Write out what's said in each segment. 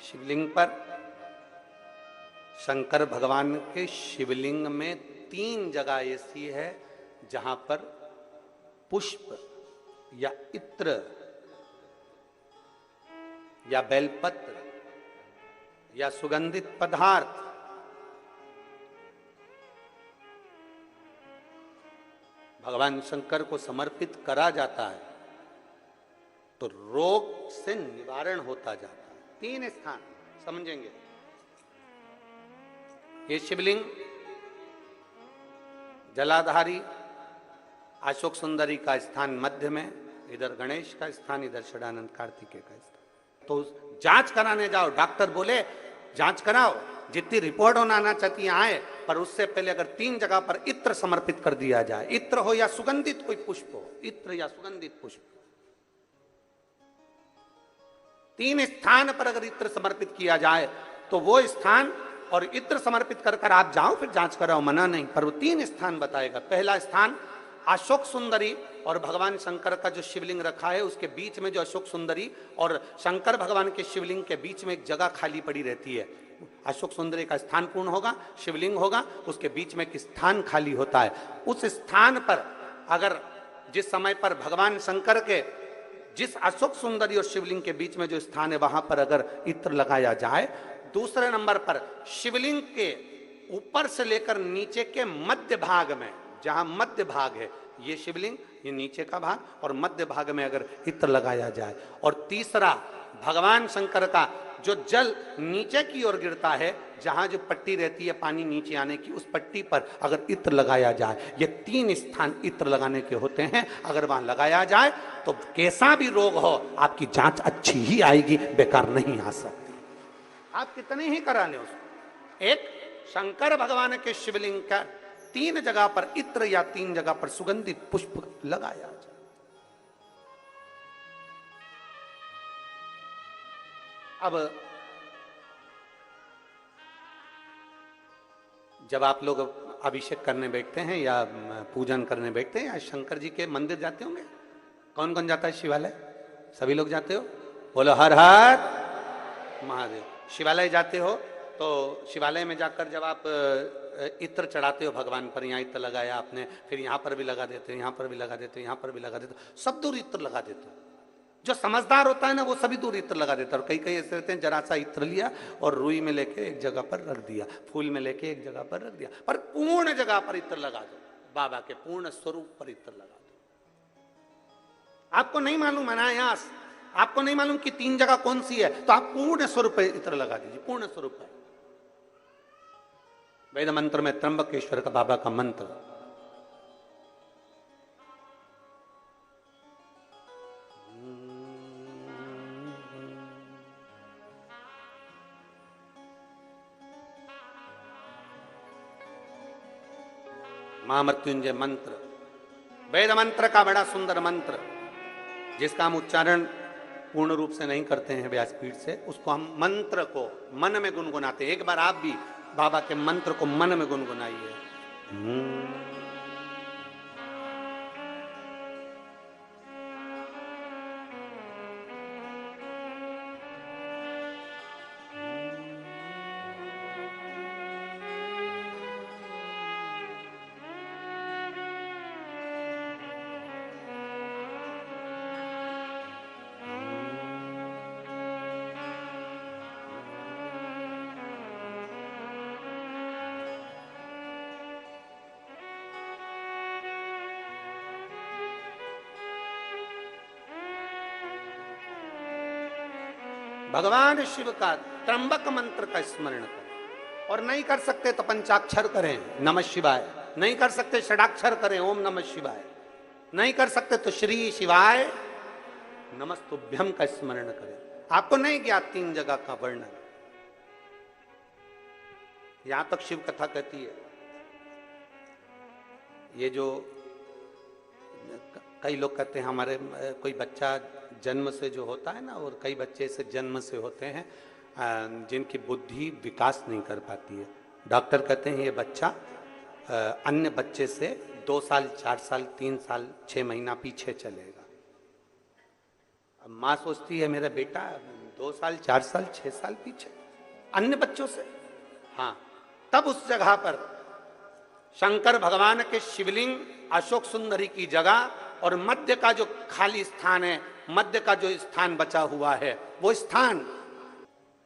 शिवलिंग पर शंकर भगवान के शिवलिंग में 3 जगह ऐसी है जहां पर पुष्प या इत्र या बेलपत्र या सुगंधित पदार्थ भगवान शंकर को समर्पित करा जाता है तो रोग से निवारण होता जाता है। 3 स्थान समझेंगे। ये शिवलिंग जलाधारी अशोक सुंदरी का स्थान मध्य में, इधर गणेश का स्थान, इधर षडानंद कार्तिकेय का स्थान। तो जांच कराने जाओ, डॉक्टर बोले जांच कराओ, जितनी रिपोर्ट होना चाहती आए, पर उससे पहले अगर 3 जगह पर इत्र समर्पित कर दिया जाए, इत्र हो या सुगंधित कोई पुष्प हो, इत्र या सुगंधित पुष्प, 3 स्थान पर अगर इत्र समर्पित किया जाए तो वो स्थान और इत्र समर्पित कर कर आप जाओ, फिर जांच कराओ, मना नहीं, पर वो 3 स्थान बताएगा। पहला स्थान अशोक सुंदरी और भगवान शंकर का जो शिवलिंग रखा है उसके बीच में जो अशोक सुंदरी और शंकर भगवान के शिवलिंग के बीच में एक जगह खाली पड़ी रहती है। अशोक सुंदरी का स्थान पूर्ण होगा, शिवलिंग होगा, उसके बीच में एक स्थान खाली होता है। उस स्थान पर अगर जिस समय पर भगवान शंकर के जिस अशोक सुंदरी और शिवलिंग के बीच में जो स्थान है वहां पर अगर इत्र लगाया जाए, दूसरे नंबर पर शिवलिंग के ऊपर से लेकर नीचे के मध्य भाग में, जहां मध्य भाग है ये शिवलिंग, ये नीचे का भाग, और मध्य भाग में अगर इत्र लगाया जाए, और तीसरा भगवान शंकर का जो जल नीचे की ओर गिरता है, जहां जो पट्टी रहती है पानी नीचे आने की, उस पट्टी पर अगर इत्र लगाया जाए, ये 3 स्थान इत्र लगाने के होते हैं। अगर वहां लगाया जाए तो कैसा भी रोग हो आपकी जांच अच्छी ही आएगी, बेकार नहीं आ सकती। आप कितने ही करा लें उसको। एक शंकर भगवान के शिवलिंग का 3 जगह पर इत्र या 3 जगह पर सुगंधित पुष्प लगाया जाए। अब जब आप लोग अभिषेक करने बैठते हैं या पूजन करने बैठते हैं या शंकर जी के मंदिर जाते होंगे, कौन कौन जाता है शिवालय? सभी लोग जाते हो? बोलो हर हर महादेव। शिवालय जाते हो तो शिवालय में जाकर जब आप इत्र चढ़ाते हो भगवान पर, यहाँ इत्र लगाया आपने, फिर यहाँ पर भी लगा देते हो, यहाँ पर भी लगा देते हो, यहाँ पर भी लगा देते हो, सब दूर इत्र लगा देते हो। जो समझदार होता है ना वो सभी दूर इत्र लगा देता है। और कई कई ऐसे रहते हैं जरा सा इत्र लिया और रुई में लेके एक जगह पर रख दिया, फूल में लेके एक जगह पर रख दिया, पर पूर्ण जगह पर इत्र लगा दो, बाबा के पूर्ण स्वरूप पर इत्र लगा दो। आपको नहीं मालूम अनायास, आपको नहीं मालूम कि 3 जगह कौन सी है, तो आप पूर्ण स्वरूप पर इत्र लगा दीजिए, पूर्ण स्वरूप पर। वेद मंत्र में त्र्यंबकेश्वर का बाबा का मंत्र, महामृत्युंजय मंत्र, वेद मंत्र का बड़ा सुंदर मंत्र, जिसका हम उच्चारण पूर्ण रूप से नहीं करते हैं व्यासपीठ से, उसको हम मंत्र को मन में गुनगुनाते हैं। एक बार आप भी बाबा के मंत्र को मन में गुनगुनाइए। भगवान शिव का त्र्यंबक मंत्र का स्मरण करें, और नहीं कर सकते तो पंचाक्षर करें नमः शिवाय, नहीं कर सकते षडाक्षर करें ओम नमः शिवाय, नहीं कर सकते तो श्री शिवाय नमस्तुभ्यम का स्मरण करें। आपको नहीं ज्ञात 3 जगह का वर्णन, यहां तक शिव कथा कहती है। ये जो कई लोग कहते हैं हमारे कोई बच्चा जन्म से जो होता है ना, और कई बच्चे से जन्म से होते हैं जिनकी बुद्धि विकास नहीं कर पाती है। डॉक्टर कहते हैं ये बच्चा अन्य बच्चे से 2 साल 4 साल 3 साल 6 महीना पीछे चलेगा। अब माँ सोचती है मेरा बेटा 2 साल 4 साल 6 साल पीछे अन्य बच्चों से। हाँ, तब उस जगह पर शंकर भगवान के शिवलिंग, अशोक सुंदरी की जगह और मध्य का जो खाली स्थान है, मध्य का जो स्थान बचा हुआ है, वो स्थान,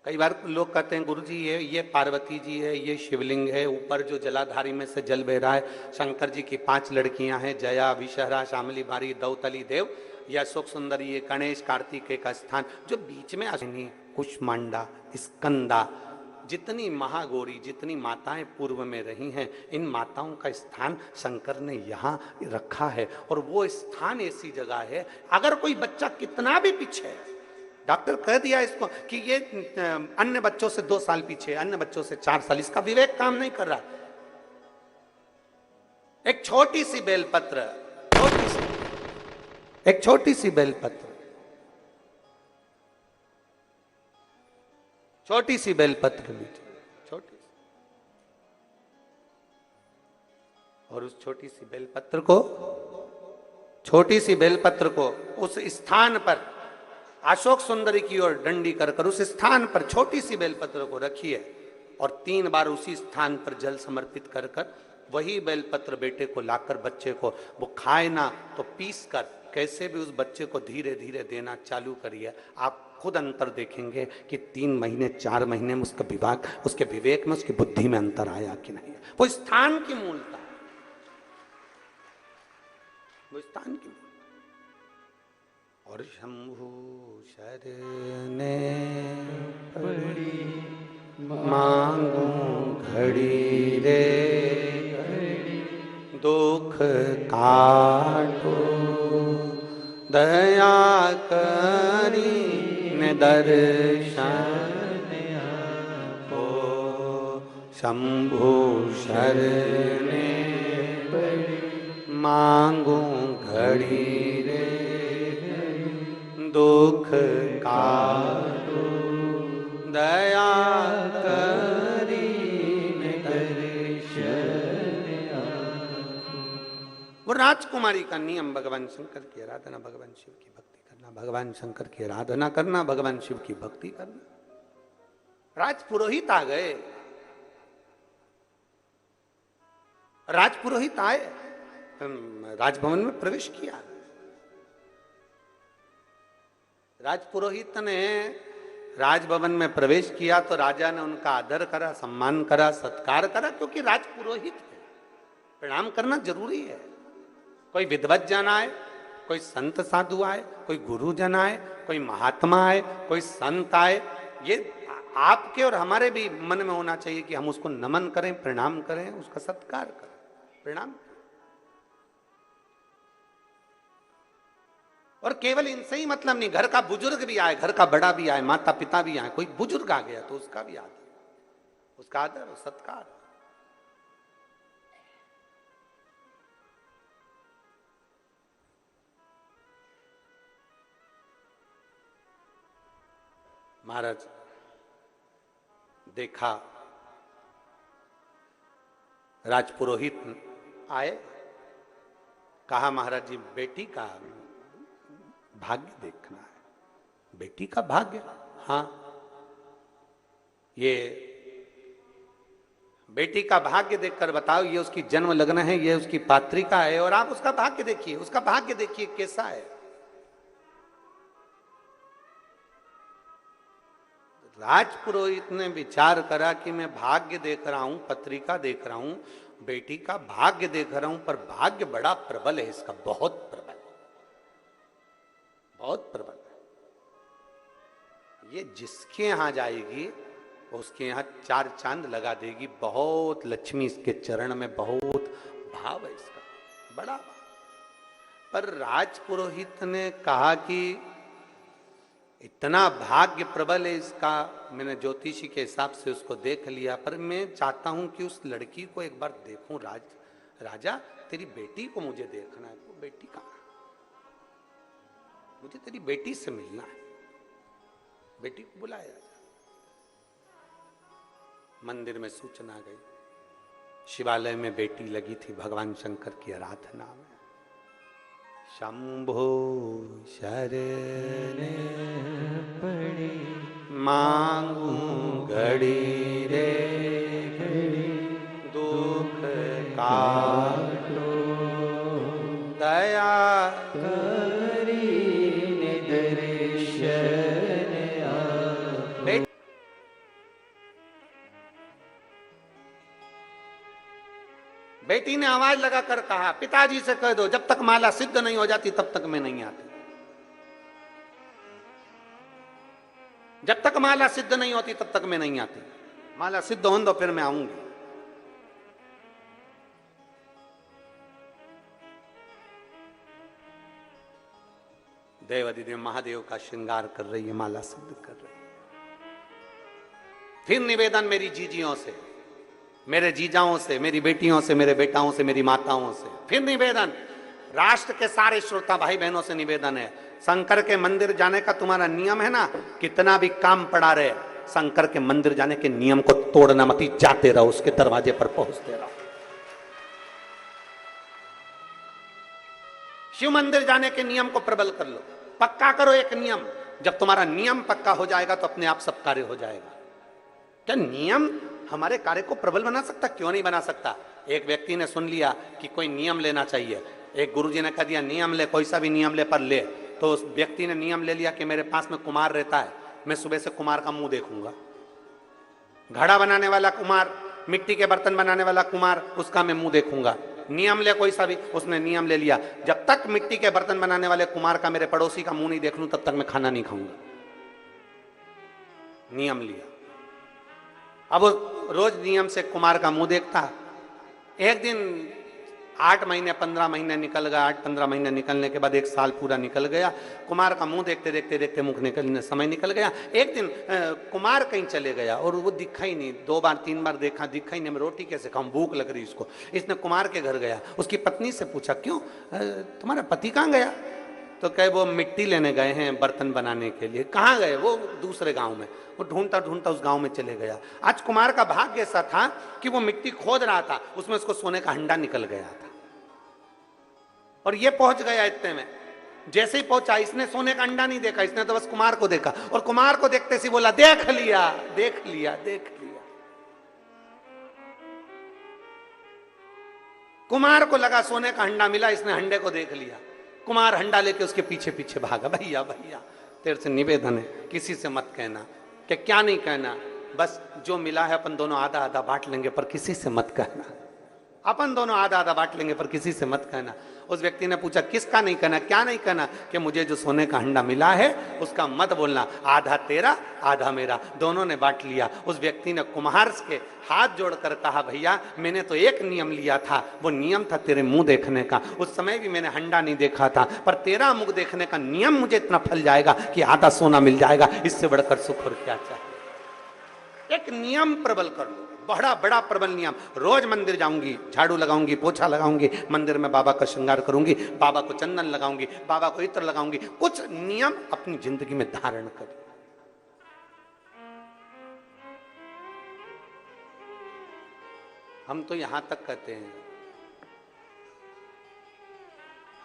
कई बार लोग कहते हैं गुरुजी ये पार्वती जी है, ये शिवलिंग है, ऊपर जो जलाधारी में से जल बह रहा है, शंकर जी की 5 लड़कियां हैं, जया, विषहरा, शामली बारी, दौतली देव, ये अशोक सुंदरी, ये गणेश कार्तिकेय का स्थान, जो बीच में अश्विनी, कुष्मांडा, स्कंदा, जितनी महागौरी, जितनी माताएं पूर्व में रही हैं, इन माताओं का स्थान शंकर ने यहाँ रखा है। और वो स्थान ऐसी जगह है, अगर कोई बच्चा कितना भी पीछे है, डॉक्टर कह दिया इसको कि ये अन्य बच्चों से 2 साल पीछे, अन्य बच्चों से 4 साल, इसका विवेक काम नहीं कर रहा। एक छोटी सी बेलपत्र, एक छोटी सी बेलपत्र, छोटी सी बेलपत्र लीजिए, छोटी सी, और उस छोटी सी बेलपत्र को, छोटी सी बेलपत्र को उस स्थान पर अशोक सुंदरी की ओर डंडी कर उस स्थान पर छोटी सी बेलपत्र को रखिए और 3 बार उसी स्थान पर जल समर्पित कर वही बेलपत्र बेटे को लाकर बच्चे को, वो खाए ना तो पीस कर कैसे भी उस बच्चे को धीरे धीरे देना चालू करिए। आप खुद अंतर देखेंगे कि 3 महीने 4 महीने में उसका विभाग, उसके विवेक में, उसकी बुद्धि में अंतर आया कि नहीं। वो स्थान की मूलता, वो स्थान की। और शंभु शरणे पड़ी मांगू घड़ी रे, दुख काटो दया करी ने दर्शन को। शंभु शरणे पड़ी मांगू घड़ी रे, दुख काटो दया करी वो राजकुमारी का नियम, भगवान शंकर की आराधना, भगवान शिव की भक्ति करना, भगवान शंकर की आराधना करना, भगवान शिव की भक्ति करना। राजपुरोहित आ गए, राजपुरोहित आए, राजभवन में प्रवेश किया। राजपुरोहित ने राजभवन में प्रवेश किया तो राजा ने उनका आदर करा, सम्मान करा, सत्कार करा, क्योंकि राजपुरोहित है, प्रणाम करना जरूरी है। कोई विद्वत जन आए, कोई संत साधु आए, कोई गुरुजन आए, कोई महात्मा आए, कोई संत आए, ये आपके और हमारे भी मन में होना चाहिए कि हम उसको नमन करें, प्रणाम करें, उसका सत्कार करें, प्रणाम। और केवल इनसे ही मतलब नहीं, घर का बुजुर्ग भी आए, घर का बड़ा भी आए, माता पिता भी आए, कोई बुजुर्ग आ गया तो उसका भी आदर, उसका आदर और सत्कार। महाराज देखा, राजपुरोहित आए, कहा महाराज जी बेटी का भाग्य देखना है। बेटी का भाग्य? हाँ, ये बेटी का भाग्य देखकर बताओ, ये उसकी जन्म लग्न है, ये उसकी पात्रिका है, और आप उसका भाग्य देखिए, उसका भाग्य देखिए कैसा है। राजपुरोहित ने विचार करा कि मैं भाग्य देख रहा हूं, पत्रिका देख रहा हूं, बेटी का भाग्य देख रहा हूं, पर भाग्य बड़ा प्रबल है इसका, बहुत प्रबल, बहुत प्रबल है। ये जिसके यहां जाएगी उसके यहां 4 चांद लगा देगी। बहुत लक्ष्मी इसके चरण में, बहुत भाव है इसका, बड़ा भाव। पर राजपुरोहित ने कहा कि इतना भाग्य प्रबल है इसका, मैंने ज्योतिषी के हिसाब से उसको देख लिया, पर मैं चाहता हूं कि उस लड़की को एक बार देखूं। राजा तेरी बेटी को मुझे देखना है। तो बेटी कहां? मुझे तेरी बेटी से मिलना है। बेटी को बुलाया राजा। मंदिर में सूचना गई, शिवालय में बेटी लगी थी भगवान शंकर की आराधना में। शंभो शरण पड़े मांगू घड़ी रे दुख काटो दया करीने दर्शन बेट बेटी ने आवाज लगाकर कहा, पिताजी से कह दो जब तक माला सिद्ध नहीं हो जाती तब तक मैं नहीं आती। जब तक माला सिद्ध नहीं होती तब तक मैं नहीं आती। माला सिद्ध हो दो फिर मैं आऊंगी। देवादिदेव महादेव का श्रृंगार कर रही है, माला सिद्ध कर रही है। फिर निवेदन मेरी जीजियों से, मेरे जीजाओं से, मेरी बेटियों से, मेरे बेटाओं से, मेरी माताओं से, फिर निवेदन राष्ट्र के सारे श्रोता भाई बहनों से निवेदन है, शंकर के मंदिर जाने का तुम्हारा नियम है ना, कितना भी काम पड़ा रहे, शंकर के मंदिर जाने के नियम को तोड़ना मत, जाते रहो, उसके दरवाजे पर पहुंचते रहो। शिव मंदिर जाने के नियम को प्रबल कर लो, पक्का करो एक नियम। जब तुम्हारा नियम पक्का हो जाएगा तो अपने आप सब कार्य हो जाएगा। क्या नियम हमारे कार्य को प्रबल बना सकता? क्यों नहीं बना सकता। एक व्यक्ति ने सुन लिया कि कोई नियम लेना चाहिए, एक गुरुजी ने कह दिया नियम ले, कोई सा भी नियम ले पर ले, तो उस व्यक्ति ने नियम ले लिया कि मेरे पास में कुम्हार रहता है, मैं सुबह से कुम्हार का मुंह देखूंगा। घड़ा बनाने वाला कुम्हार, मिट्टी के बर्तन बनाने वाला कुम्हार, उसका मैं मुंह देखूंगा। नियम ले कोई सा भी, उसने नियम ले लिया, जब तक मिट्टी के बर्तन बनाने वाले कुम्हार का मेरे पड़ोसी का मुंह नहीं देख लूं तब तक मैं खाना नहीं खाऊंगा। नियम लिया। अब वो रोज नियम से कुमार का मुंह देखता। एक दिन 8 महीने 15 महीने निकल गया, 8-15 महीने निकलने के बाद 1 साल पूरा निकल गया। कुमार का मुंह देखते देखते देखते मुख निकलने समय निकल गया। एक दिन कुमार कहीं चले गया और वो दिखा ही नहीं, 2 बार 3 बार देखा, दिखा ही नहीं। मैं रोटी कैसे खाऊं, भूख लग रही इसको। इसने कुमार के घर गया, उसकी पत्नी से पूछा क्यों तुम्हारा पति कहाँ गया? तो कहे वो मिट्टी लेने गए हैं बर्तन बनाने के लिए। कहाँ गए? वो दूसरे गांव में। वो ढूंढता ढूंढता उस गांव में चले गया। आज कुमार का भाग्य ऐसा था कि वो मिट्टी खोद रहा था, उसमें उसको सोने का हंडा निकल गया था और ये पहुंच गया। इतने में जैसे ही पहुंचा, इसने सोने का अंडा नहीं देखा, इसने तो बस कुमार को देखा और कुमार को देखते से बोला देख लिया देख लिया देख लिया। कुमार को लगा सोने का हंडा मिला, इसने हंडे को देख लिया। कुमार हंडा लेके उसके पीछे पीछे भागा। भैया भैया तेरे से निवेदन है, किसी से मत कहना। क्या नहीं कहना, बस जो मिला है अपन दोनों आधा आधा बांट लेंगे पर किसी से मत कहना। अपन दोनों आधा आधा बांट लेंगे पर किसी से मत कहना। उस व्यक्ति ने पूछा किसका नहीं कहना, क्या नहीं कहना? कि मुझे जो सोने का हंडा मिला है उसका मत बोलना, आधा तेरा आधा मेरा, दोनों ने बांट लिया। उस व्यक्ति ने कुम्हार के हाथ जोड़कर कहा भैया मैंने तो एक नियम लिया था, वो नियम था तेरे मुंह देखने का। उस समय भी मैंने हंडा नहीं देखा था, पर तेरा मुंह देखने का नियम मुझे इतना फल जाएगा कि आधा सोना मिल जाएगा। इससे बढ़कर सुख और क्या चाहिए। एक नियम प्रबल कर लो, बड़ा बड़ा प्रबल नियम। रोज मंदिर जाऊंगी, झाड़ू लगाऊंगी, पोछा लगाऊंगी, मंदिर में बाबा का श्रृंगार करूंगी, बाबा को चंदन लगाऊंगी, बाबा को इत्र लगाऊंगी। कुछ नियम अपनी जिंदगी में धारण करें। हम तो यहां तक कहते हैं,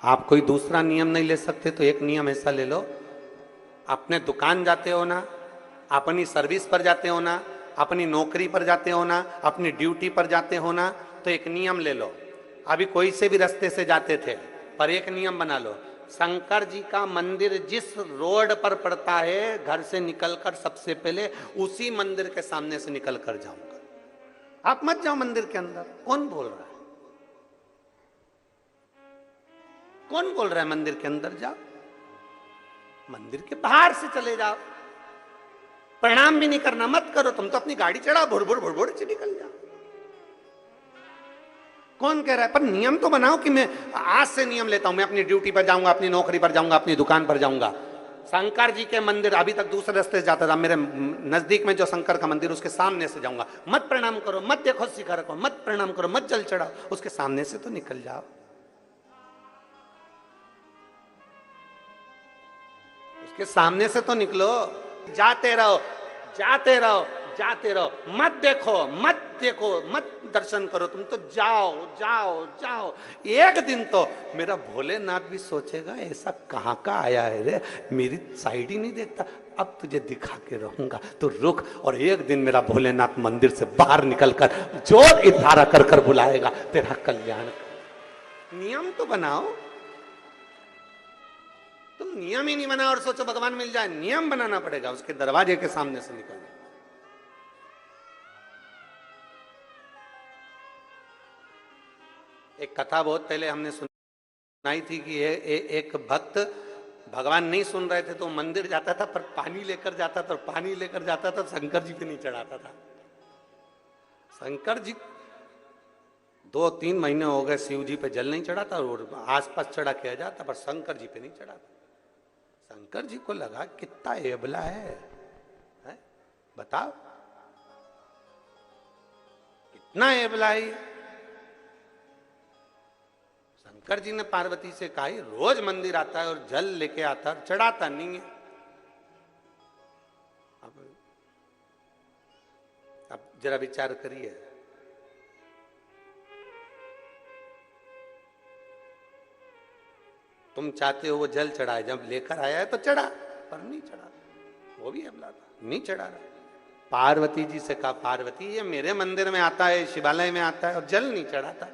आप कोई दूसरा नियम नहीं ले सकते तो एक नियम ऐसा ले लो, अपने दुकान जाते हो ना, अपनी सर्विस पर जाते हो ना, अपनी नौकरी पर जाते हो ना, अपनी ड्यूटी पर जाते हो ना, तो एक नियम ले लो। अभी कोई से भी रास्ते से जाते थे, पर एक नियम बना लो, शंकर जी का मंदिर जिस रोड पर पड़ता है, घर से निकलकर सबसे पहले उसी मंदिर के सामने से निकल कर जाऊंगा। आप मत जाओ मंदिर के अंदर। कौन बोल रहा है? कौन बोल रहा है मंदिर के अंदर जाओ? मंदिर के बाहर से चले जाओ। प्रणाम भी नहीं करना, मत करो। तुम तो अपनी गाड़ी चढ़ाओ, भुड़भुड़ भुड़भुड़ से निकल जाओ। कौन कह रहा है? पर नियम तो बनाओ कि मैं आज से नियम लेता हूं, मैं अपनी ड्यूटी पर जाऊंगा, अपनी नौकरी पर जाऊंगा, अपनी दुकान पर जाऊंगा। शंकर जी के मंदिर, अभी तक दूसरे रास्ते से जाता था, मेरे नजदीक में जो शंकर का मंदिर उसके सामने से जाऊंगा। मत प्रणाम करो, मत देखो शिखर को, मत प्रणाम करो, मत जल चढ़ाओ, उसके सामने से तो निकल जाओ। उसके सामने से तो निकलो। जाते रहो जाते रहो जाते रहो, मत देखो, मत देखो, मत दर्शन करो, तुम तो जाओ जाओ जाओ। एक दिन तो मेरा भोलेनाथ भी सोचेगा ऐसा कहाँ का आया है रे, मेरी साइड ही नहीं देखता, अब तुझे दिखा के रहूंगा, तो रुक। और एक दिन मेरा भोलेनाथ मंदिर से बाहर निकलकर जोर इशारा कर कर बुलाएगा, तेरा कल्याण। नियम तो बनाओ, तुम नियम ही नहीं बनाओ और सोचो भगवान मिल जाए। नियम बनाना पड़ेगा, उसके दरवाजे के सामने से निकलना। एक कथा बहुत पहले हमने सुनाई थी कि एक भक्त, भगवान नहीं सुन रहे थे तो मंदिर जाता था, पर पानी लेकर जाता था, और पानी लेकर जाता था शंकर जी पे नहीं चढ़ाता था। शंकर जी 2-3 महीने हो गए शिव जी पे जल नहीं चढ़ाता, और आसपास चढ़ा किया जाता, पर शंकर जी पे नहीं चढ़ाता। शंकर जी को लगा कितना एबला है? बताओ कितना एबला है। शंकर जी ने पार्वती से कहा रोज मंदिर आता है और जल लेके आता है, चढ़ाता नहीं है। अब जरा विचार करिए, तुम चाहते हो वो जल चढ़ाए, जब लेकर आया है तो चढ़ा, पर नहीं चढ़ा, वो भी अबला था, नहीं चढ़ा रहा। पार्वती जी से कहा, पार्वती ये मेरे मंदिर में आता है, शिवालय में आता है और जल नहीं चढ़ाता।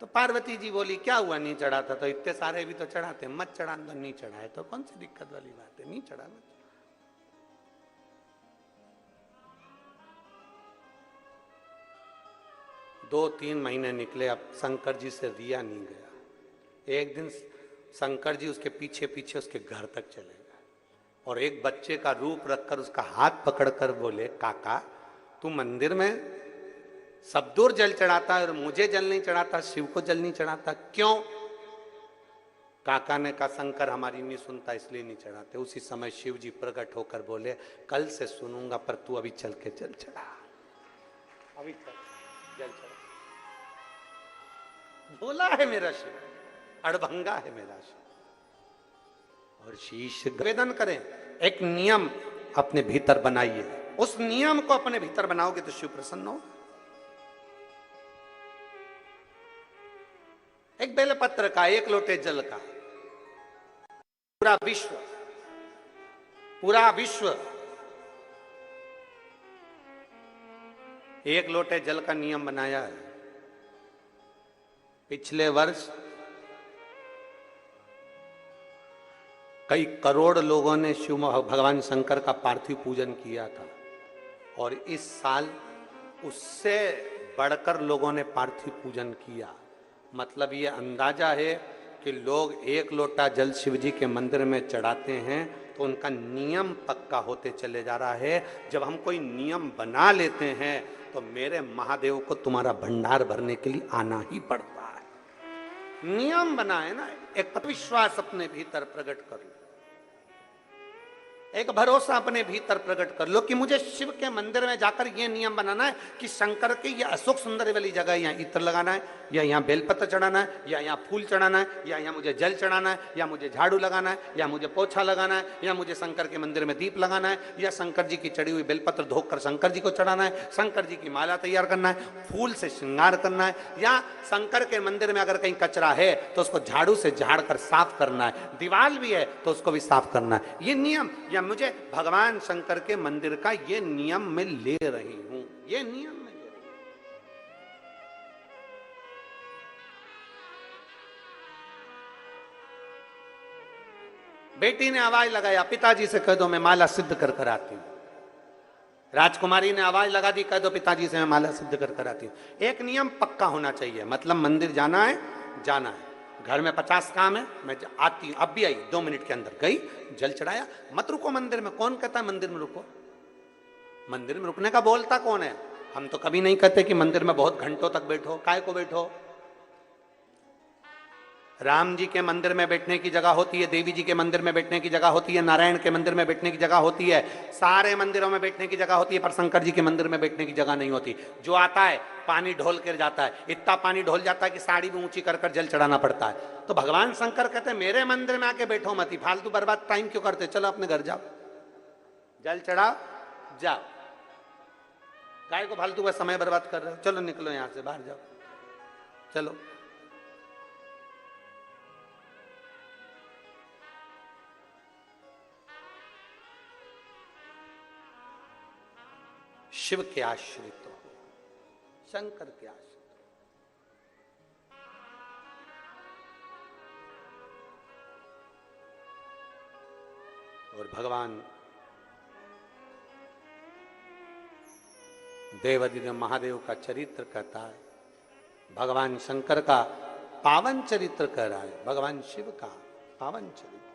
तो पार्वती जी बोली क्या हुआ नहीं चढ़ाता, तो इतने सारे भी तो चढ़ाते, मत चढ़ा, तो नहीं चढ़ाए तो कौन सी दिक्कत वाली बात है, नहीं चढ़ाना। 2-3 महीने निकले, अब शंकर जी से रिया नहीं गया। एक दिन शंकर जी उसके पीछे पीछे उसके घर तक चले गए, और एक बच्चे का रूप रखकर उसका हाथ पकड़कर बोले, काका तू मंदिर में सब दूर जल चढ़ाता है और मुझे जल नहीं चढ़ाता, शिव को जल नहीं चढ़ाता, क्यों? काका ने कहा, शंकर हमारी नहीं सुनता इसलिए नहीं चढ़ाते। उसी समय शिव जी प्रकट होकर बोले, कल से सुनूंगा, पर तू अभी चल के जल चढ़ा, अभी चल जल चढ़ा। भोला है मेरा शिव, अड़भंगा है मेरा शिव। और शीश निवेदन करें, एक नियम अपने भीतर बनाइए, उस नियम को अपने भीतर बनाओगे तो शिव प्रसन्न हो। एक बेलपत्र का, एक लोटे जल का, पूरा विश्व एक लोटे जल का नियम बनाया है। पिछले वर्ष कई करोड़ लोगों ने शिव भगवान शंकर का पार्थिव पूजन किया था, और इस साल उससे बढ़कर लोगों ने पार्थिव पूजन किया। मतलब ये अंदाजा है कि लोग एक लोटा जल शिव जी के मंदिर में चढ़ाते हैं तो उनका नियम पक्का होते चले जा रहा है। जब हम कोई नियम बना लेते हैं तो मेरे महादेव को तुम्हारा भंडार भरने के लिए आना ही पड़ता है। नियम बनाए ना, एक विश्वास अपने भीतर प्रकट कर लो, एक भरोसा अपने भीतर प्रकट कर लो कि मुझे शिव के मंदिर में जाकर यह नियम बनाना है कि शंकर की यह अशोक सुंदर वाली जगह यहाँ इत्र लगाना है, या यहाँ बेलपत्र चढ़ाना है, या यहाँ फूल चढ़ाना है, या यहाँ मुझे जल चढ़ाना है, या मुझे झाड़ू लगाना है, या मुझे पोछा लगाना है, या मुझे शंकर के मंदिर में दीप लगाना है, या शंकर जी की चढ़ी हुई बेलपत्र धोकर शंकर जी को चढ़ाना है, शंकर जी की माला तैयार करना है, फूल से श्रृंगार करना है, या शंकर के मंदिर में अगर कहीं कचरा है तो उसको झाड़ू से झाड़ कर साफ करना है, दीवार भी है तो उसको भी साफ करना है। ये नियम, या मुझे भगवान शंकर के मंदिर का ये नियम मैं ले रही हूं, ये नियम मैं ले रही हूं। बेटी ने आवाज लगाया, पिताजी से कह दो मैं माला सिद्ध कर कर आती हूं। राजकुमारी ने आवाज लगा दी, कह दो पिताजी से मैं माला सिद्ध कर कर आती हूं। एक नियम पक्का होना चाहिए, मतलब मंदिर जाना है, जाना है। घर में 50 काम है, मैं आती हूं, अब भी आई, 2 मिनट के अंदर गई, जल चढ़ाया, मत रुको मंदिर में। कौन कहता है मंदिर में रुको? मंदिर में रुकने का बोलता कौन है? हम तो कभी नहीं कहते कि मंदिर में बहुत घंटों तक बैठो, काय को बैठो। राम जी के मंदिर में बैठने की जगह होती है, देवी जी के मंदिर में बैठने की जगह होती है, नारायण के मंदिर में बैठने की जगह होती है, सारे मंदिरों में बैठने की जगह होती है, पर शंकर जी के मंदिर में बैठने की जगह नहीं होती। जो आता है पानी ढोल कर जाता है, इतना पानी ढोल जाता है कि साड़ी भी ऊंची कर कर जल चढ़ाना पड़ता है। तो भगवान शंकर कहते हैं मेरे मंदिर में आके बैठो मत, फालतू बर्बाद टाइम क्यों करते, चलो अपने घर जाओ, जल चढ़ाओ, जाओ। काय को फालतू का समय बर्बाद कर रहे हो? चलो निकलो यहां से, बाहर जाओ, चलो। शिव के आश्रित हो, शंकर के आश्रित। और भगवान देवादिदेव महादेव का चरित्र कहता है, भगवान शंकर का पावन चरित्र कह रहा है, भगवान शिव का पावन चरित्र।